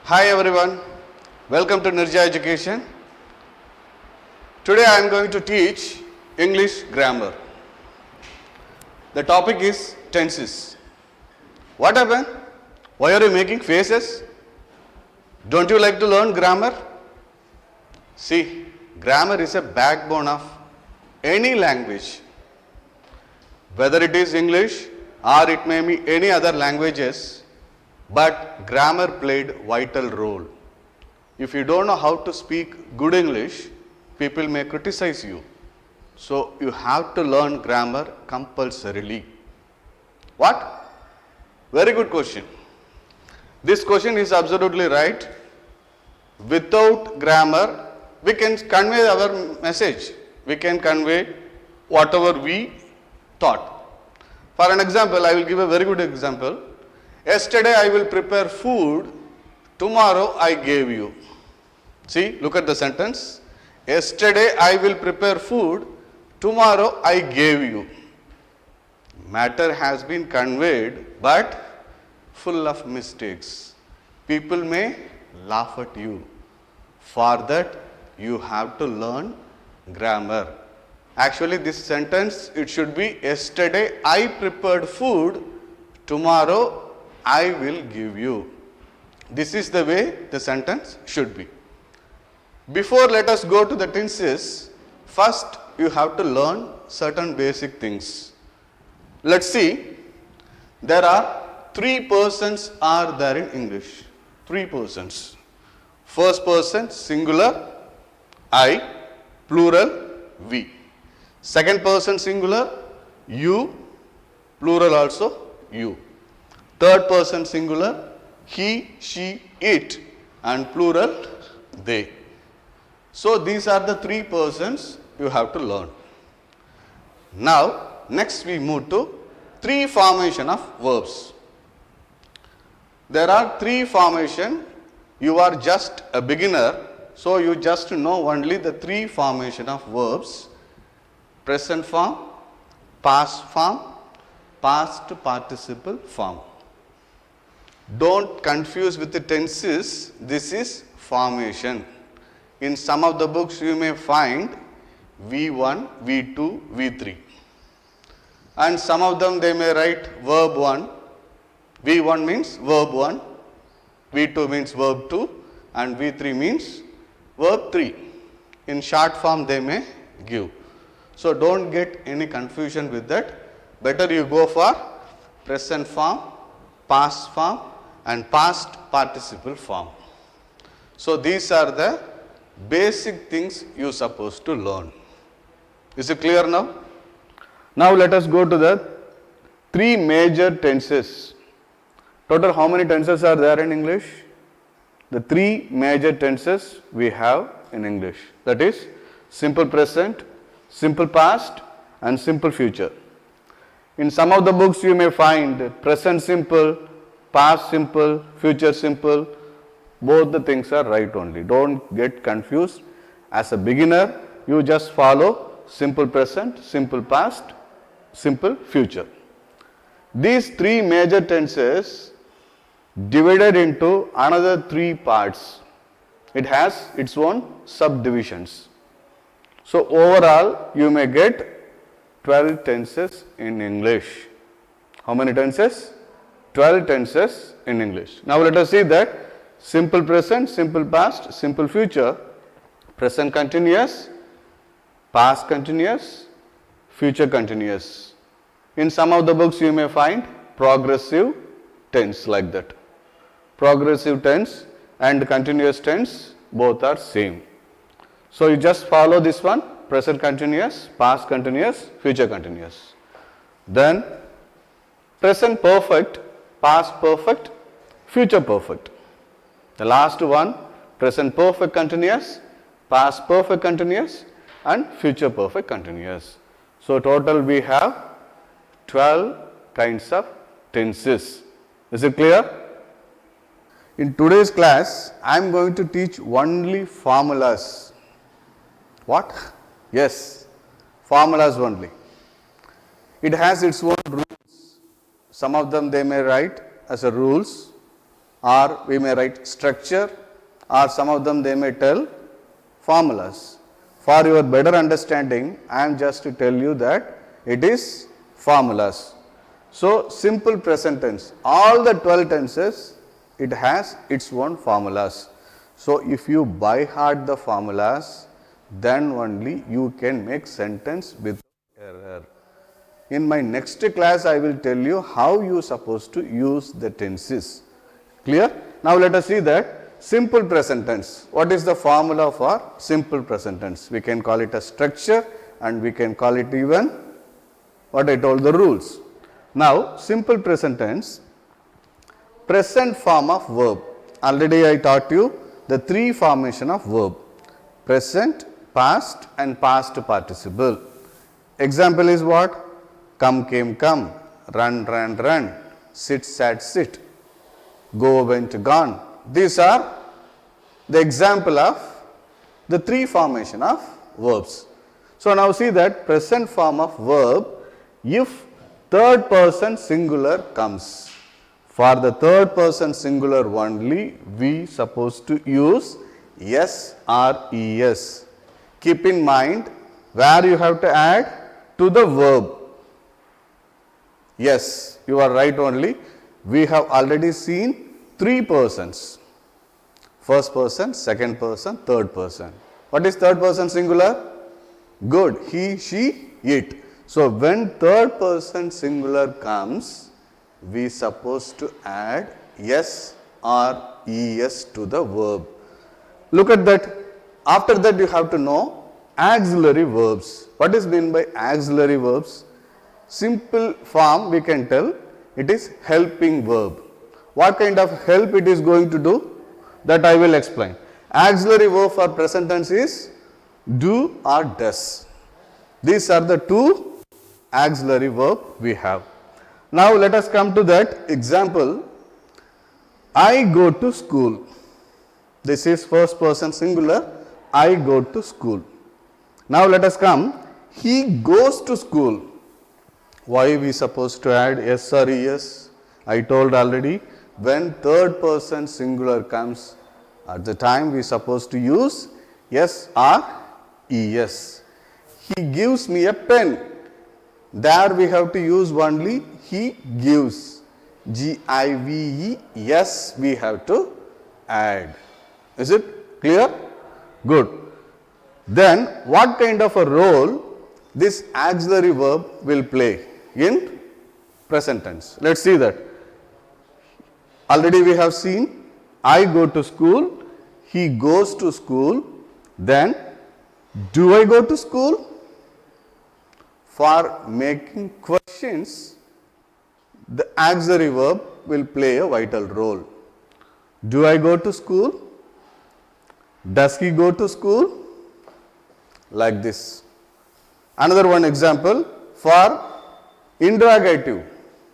Hi everyone, welcome to Nirja Education. Today I am going to teach English grammar. The topic is tenses. What happened? Why are you making faces? Don't you like to learn grammar? See, grammar is a backbone of any language. Whether it is English or it may be any other languages, but grammar played vital role. If you don't know how to speak good English, people may criticize you. So you have to learn grammar compulsorily. What? Very good question. This question is absolutely right. Without grammar, we can convey our message. We can convey whatever we thought. For an example, I will give a very good example. Yesterday I will prepare food, tomorrow I gave you. See, look at the sentence. Yesterday I will prepare food, tomorrow I gave you. Matter has been conveyed but full of mistakes. People may laugh at you. For that you have to learn grammar. Actually this sentence, it should be yesterday I prepared food, tomorrow I will give you. This is the way the sentence should be. Before let us go to the tenses, first you have to learn certain basic things. Let's see, there are three persons are there in English. Three persons. First person singular, I, plural, we. Second person singular, you, plural also, you. Third person singular, he, she, it, and plural, they. So these are the three persons you have to learn. Now, next we move to three formation of verbs. There are three formation. You are just a beginner, so you just know only the three formation of verbs: present form, past form, past participle form. Don't confuse with the tenses. This is formation. In some of the books you may find V1, V2, V3. And some of them they may write verb 1. V1 means verb 1, V2 means verb 2, and V3 means verb 3. In short form they may give. So don't get any confusion with that. Better you go for present form, past form, and past participle form. So these are the basic things you are supposed to learn. Is it clear now? Now let us go to the three major tenses. Total how many tenses are there in English? The three major tenses we have in English. That is simple present, simple past, and simple future. In some of the books you may find present simple, past simple, future simple. Both the things are right only. Don't get confused. As a beginner, you just follow simple present, simple past, simple future. These three major tenses divided into another three parts. It has its own subdivisions. So overall, you may get 12 tenses in English. How many tenses? 12 tenses in English. Now let us see that simple present, simple past, simple future, present continuous, past continuous, future continuous. In some of the books you may find progressive tense like that. Progressive tense and continuous tense both are same. So you just follow this one: present continuous, past continuous, future continuous. Then present perfect, past perfect, future perfect. The last one, present perfect continuous, past perfect continuous, and future perfect continuous. So total we have 12 kinds of tenses. Is it clear? In today's class, I am going to teach only formulas. What? Yes, formulas only. It has its own rules. Some of them they may write as a rules. or we may write structure, or some of them they may tell formulas. For your better understanding, I am just to tell you that it is formulas. So, simple present tense, all the 12 tenses, it has its own formulas. So, if you by heart the formulas, then only you can make sentence without error. In my next class, I will tell you how you are supposed to use the tenses. Clear? Now, let us see that simple present tense. What is the formula for simple present tense? We can call it a structure and we can call it even what I told the rules. Now, simple present tense, present form of verb. Already I taught you the 3 formation of verb: present, past and past participle. Example is what? Come, came, come, run, ran, run, sit, sat, sit, go, went, gone. These are the example of the 3 formation of verbs. So, now see that present form of verb, if third person singular comes. For the third person singular only, we supposed to use s or es. Keep in mind where you have to add to the verb. Yes, you are right only. We have already seen 3 persons. First person, second person, third person. What is third person singular? Good. He, she, it. So, when third person singular comes, we supposed to add s or es to the verb. Look at that. After that you have to know auxiliary verbs. What is meant by auxiliary verbs? Simple form we can tell it is helping verb. What kind of help it is going to do? That I will explain. Auxiliary verb for present tense is do or does. These are the 2 auxiliary verb we have. Now, let us come to that example. I go to school. This is first person singular. I go to school. Now, let us come. He goes to school. Why we supposed to add s or es? I told already, when third person singular comes, at the time we supposed to use s or es. He gives me a pen. There we have to use only he gives. G-I-V-E, yes, we have to add. Is it clear? Good. Then what kind of a role this auxiliary verb will play in present tense? Let us see that. Already we have seen I go to school, he goes to school, then do I go to school? For making questions, the auxiliary verb will play a vital role. Do I go to school? Does he go to school? Like this. Another one example for interrogative.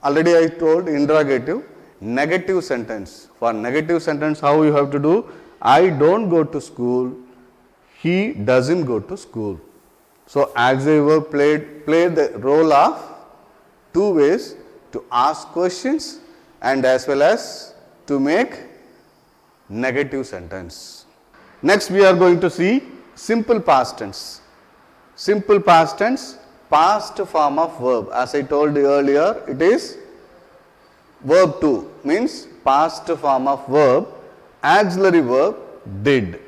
Already I told interrogative, negative sentence. For negative sentence, how you have to do? I don't go to school, he doesn't go to school. So, auxiliary verb played the role of 2 ways: to ask questions and as well as to make negative sentence. Next, we are going to see simple past tense. Simple past tense, past form of verb. As I told you earlier, it is verb 2, means past form of verb, auxiliary verb did.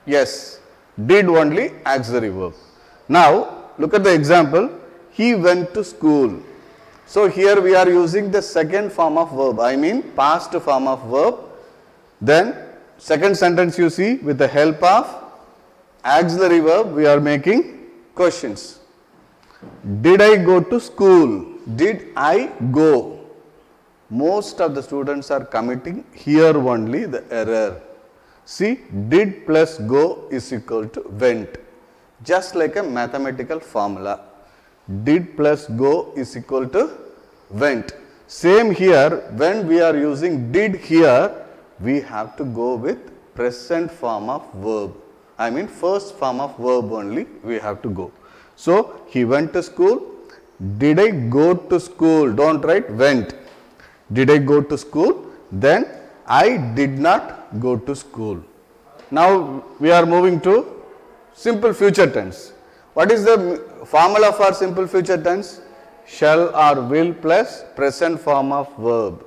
Yes. Did only auxiliary verb. Now, look at the example, he went to school. So, here we are using the second form of verb, I mean past form of verb. Then, second sentence you see, with the help of auxiliary verb, we are making questions. Did I go to school? Did I go? Most of the students are committing here only the error. See, did plus go is equal to went, just like a mathematical formula. Did plus go is equal to went. Same here, when we are using did here, we have to go with present form of verb. I mean first form of verb only we have to go. So, he went to school. Did I go to school? Don't write went. Did I go to school? Then I did not go to school. Now we are moving to simple future tense. What is the formula for simple future tense? Shall or will plus present form of verb.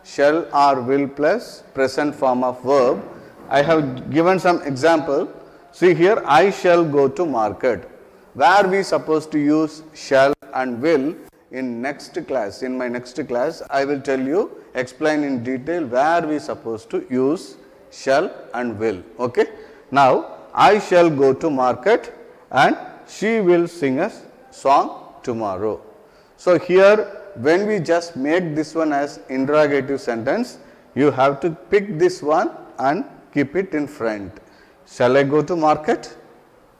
Shall or will plus present form of verb. I have given some example. See here, I shall go to market. Where we supposed to use shall and will in next class. In my next class, I will tell you, explain in detail where we supposed to use shall and will. Okay. Now, I shall go to market and she will sing a song tomorrow. So, here when we just make this one as interrogative sentence, you have to pick this one and keep it in front. Shall I go to market?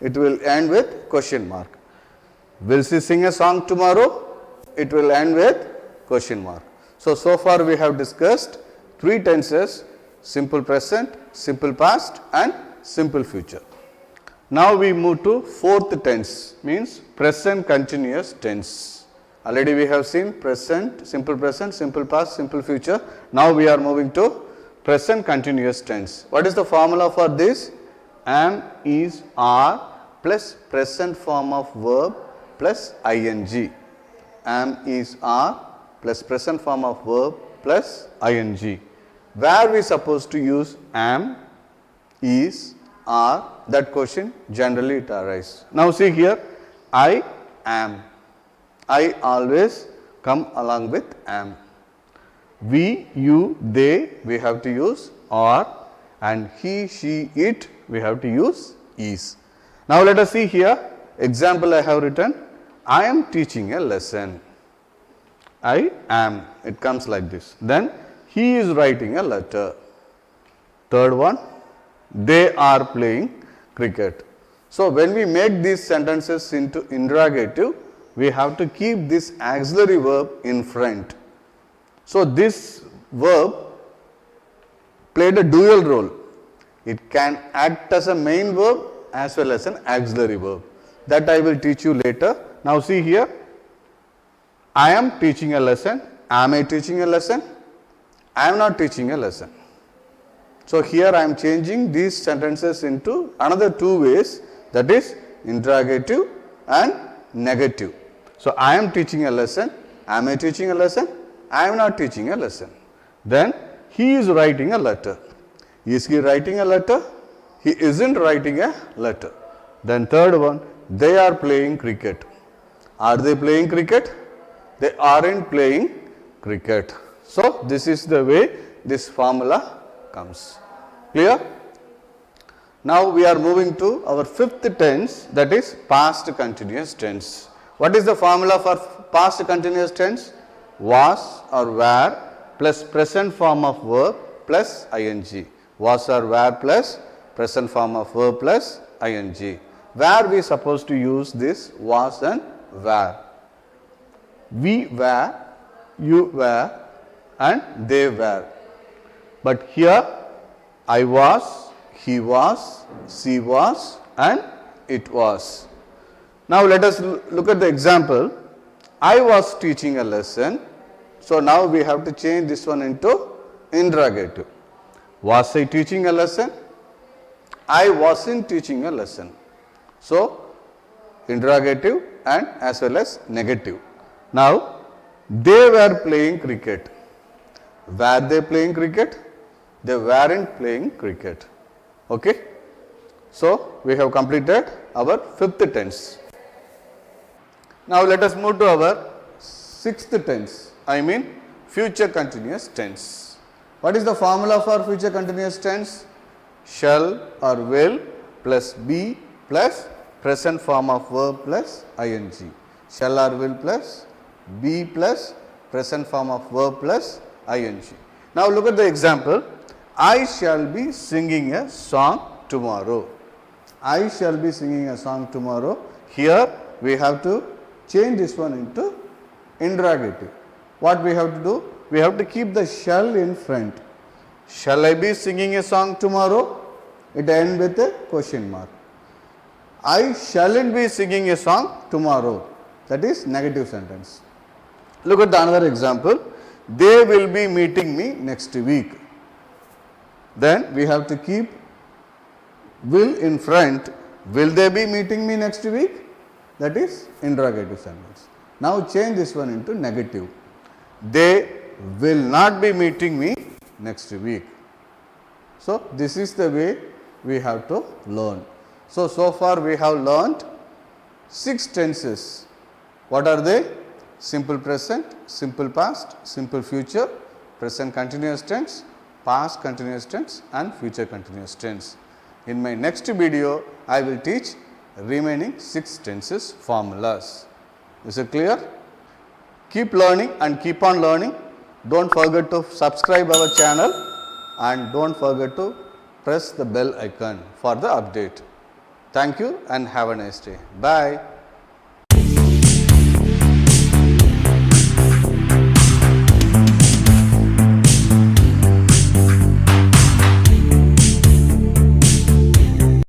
It will end with question mark. Will she sing a song tomorrow? It will end with question mark. So far we have discussed three tenses: simple present, simple past and simple future. Now we move to fourth tense, means present continuous tense. Already we have seen present, simple past, simple future. Now we are moving to present continuous tense. What is the formula for this? Am, is, are plus present form of verb plus ing. Am, is, are plus present form of verb plus ing. Where we supposed to use am, is, are, that question generally it arises. Now see here, I am. I always come along with am. We, you, they, we have to use are, and he, she, it, we have to use is. Now let us see here, example I have written, I am teaching a lesson. I am, it comes like this. Then he is writing a letter. Third one, they are playing cricket. So when we make these sentences into interrogative, we have to keep this auxiliary verb in front. So this verb played a dual role. It can act as a main verb as well as an auxiliary verb. That I will teach you later. Now see here, I am teaching a lesson. Am I teaching a lesson? I am not teaching a lesson. So here I am changing these sentences into another two ways, that is interrogative and negative. So I am teaching a lesson. Am I teaching a lesson? I am not teaching a lesson. Then he is writing a letter. Is he writing a letter? He isn't writing a letter. Then third one, they are playing cricket. Are they playing cricket? They aren't playing cricket. So this is the way this formula comes. Clear? Now we are moving to our fifth tense, that is past continuous tense. What is the formula for past continuous tense? Was or were plus present form of verb plus ing. Was or were plus present form of verb plus ing. Where we supposed to use this was and were? We were, you were and they were. But here I was, he was, she was and it was. Now let us look at the example. I was teaching a lesson. So now we have to change this one into interrogative. Was I teaching a lesson? I wasn't teaching a lesson. So interrogative and as well as negative. Now they were playing cricket. Were they playing cricket? They weren't playing cricket. Okay. So we have completed our fifth tense. Now let us move to our sixth tense, I mean future continuous tense. What is the formula for future continuous tense? Shall or will plus be plus present form of verb plus ing. Shall or will plus be plus present form of verb plus ing. Now look at the example. I shall be singing a song tomorrow. I shall be singing a song tomorrow. Here we have to change this one into interrogative. What we have to do? We have to keep the shall in front. Shall I be singing a song tomorrow? It ends with a question mark. I shalln't be singing a song tomorrow. That is negative sentence. Look at the another example. they will be meeting me next week. Then we have to keep will in front. Will they be meeting me next week? That is interrogative sentence. Now change this one into negative. They will not be meeting me next week. So this is the way we have to learn. So far we have learned 6 tenses. What are they? Simple present, simple past, simple future, present continuous tense, past continuous tense and future continuous tense. In my next video, I will teach remaining 6 tenses formulas. Is it clear? Keep learning and keep on learning. Don't forget to subscribe our channel and don't forget to press the bell icon for the update. Thank you and have a nice day. Bye.